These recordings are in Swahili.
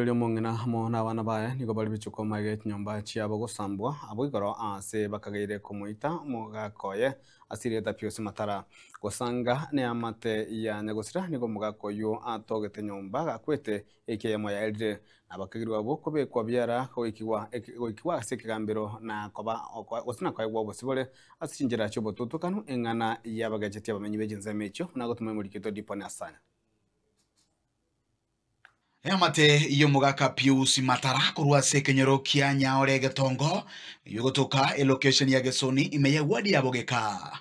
Rĩrĩa mong'ina hamwe na abana baye nigo bari bichuko maige nyomba chiabo gosambwa abo igoro ase bakageire kumuita mugakoye asirieta Pius Matara gosanga ne amate ya nyagosira nigo mugakoyo atogete nyomba gakwete ekeyemo ya eldre abakagirwa bo kobekwa byara goikiwa ase kigambiro na koba osina kwa gwo bosibole asinjira cyo botutukanu engana yabagajetia bamenyi bejenze mecho nagotuma muri kito dipone asanya. Amate iyo mugaka Pius Matara kurwa sekenyero kia nyaore getongo yugotoka location ya Gesoni imeye wadi ya bogeka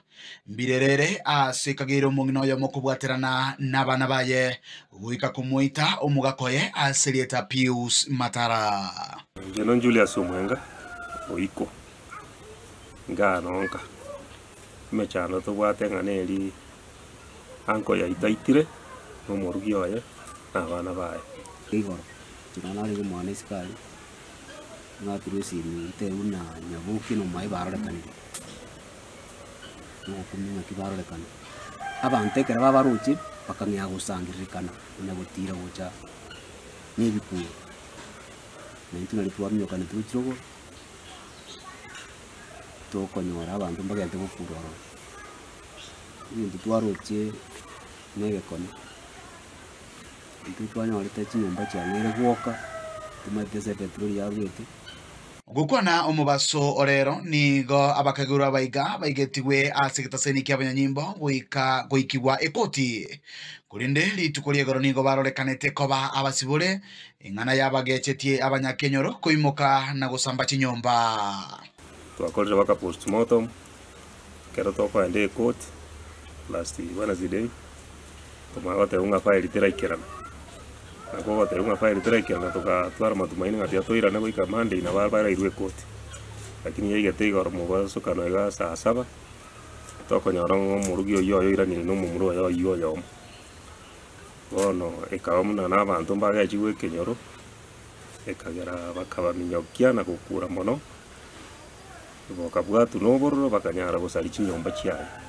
mbirerere asekagiro mungino yo mokubwaterana nabana baye wika kumuita omugakoye aserieta Pius Matara Jenon Julius Omwenga oiko nganonka mechano to bwatenganeri anko ya itaitire no morugio ye nabana baye igoro tunanari mwana iskali na turusiri te una nyabuki no mai barolekanire no kumina kibarolekan abante kera baruchi bakanya gusangirikana na gutira gocha nibiku nintuna litwamyo kana tuchirogo to konyora abantu bagende gukuro ibintu twaroche negekona Tutwanya waleta chinyomba cyane gwoka tumateze petroli yarwete gukona omubaso orero nigo abakagura baiga baigetiwe asegitaseni kya banyanyimbo goikiwa ekoti kurinde litukolie goro nigo barolekanete koba abasibure ingana yabagechetie abanyakenyoro koimoka na gusamba chinyomba twakorera baka postmortem kero toko ende ekoti last Wednesday tumagote unga file tiraikirana Ako terunga file treke na toka twara matumaini ngati atoira na goika Monday na bara irwe koti lakini yeye getega romo soka no ega saa 7 toko nyarongo murugio yo irani no mumuro yo bono ekawamuna na abantu mbaga chiwe kenyoro ekagera bakaba minyokia na gukura mono bokabwatu no bororo bakanyara gusali chinyomba chiaye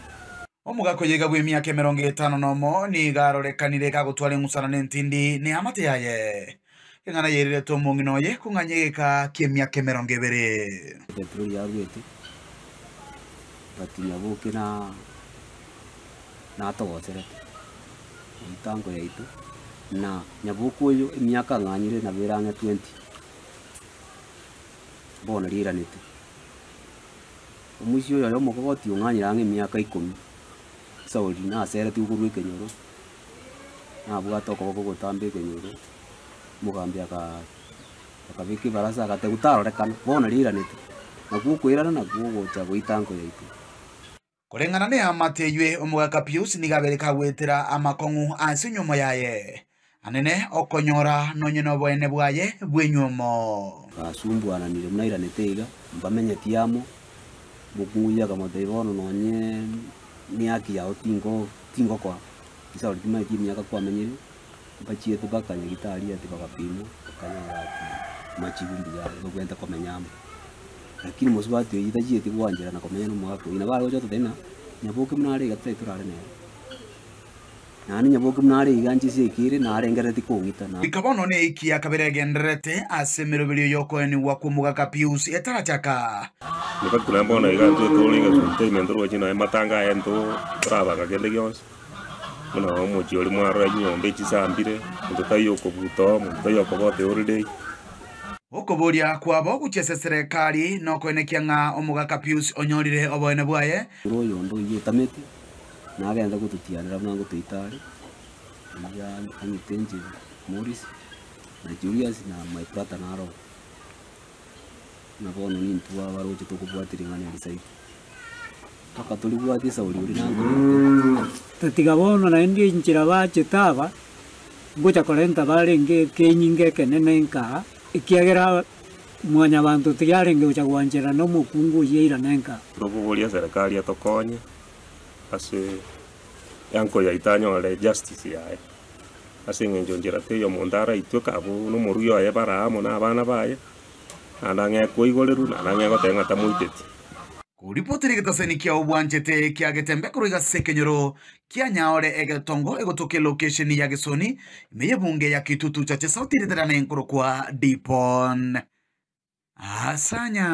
Omugako yega bwe myaka 50 nomo ni garorekanire gagutwara ngusana n'entindi ni amate yaye engana yerire to mungino ye kunganyeka kyemyaka 20 petroli yarwete batinya buke na togoserete itango yaitu na nyabuku yo imyaka nganyire na biranga 20 bona riranete omusyo yo mukogoti unganyira imyaka 10 Sauli na asera tukuru kenyoro na bwato ko gutambe kenyoro mugambe akabiki barasa akate gutarorekana bona riranete na gukwirana na gugocha guitango yaitu kurengana ne amateywe omugaka Pius nigabereka gwetera amakongu asinyomo yaye anene okonyora nonyeno bwene bwaye bwenyumo asumbuana nire munairanete iga mbamenye tiamo mukunguya kama teibono nonye ni haki yao tingo kwa kisa ultima miaka kwa menyere bachie tubakanya gitari ati bakapimo kanya ati machibumbi ya kwenda kwa menyama lakini musubati yitajiye tikuwanjira na komenya no mwako ina baro joto tena nyaboke mnare gatai turare ne nani nyaboke mnare iganji sekire na arengereti kongita na ikabono ne iki akaberegenderete asemerobelio yoko ni wakumugaka Pius etarachaka nika kunambona igantu tolinga sunte mendro china matanga ento traba kagende gyons muna omochi oli mwaro nyombe chisambire mutayo ko buto mutayo ko bote holiday okoboria kwabo guchese serikali noko enekianga omugaka Pius onyorire obone bwaye royo ndo yetamete na agenda gututianira mwango tuitari ya anitenje Morris na Julius na my brother naro na bono ni ntuwa baroje tukubwatiringana alisai paka tulibwati Sauli uri nango tatigabono na ndi injira bache taba ngocha kolenta barenge kenyinge kenene nka ikiagera mwanya bantu tiarenge ucha gwanjira no mukungu yeira nenka robulia serikali atokonye ase yanko ya itanyo le justice yae ase ngenjonjera te yo mondara itweka bu no morugio ya bara amo na abana baye anange koigoleru na anange gotenga tamuiteti kuripotiri gitaseni kia ubwanchete kia getembe kuriga sekenyoro kia nyaore egetongo egotoke location ya Gesoni imeye bunge ya Kitutu chache sauti ritana nkuru kwa Dipon Asanya.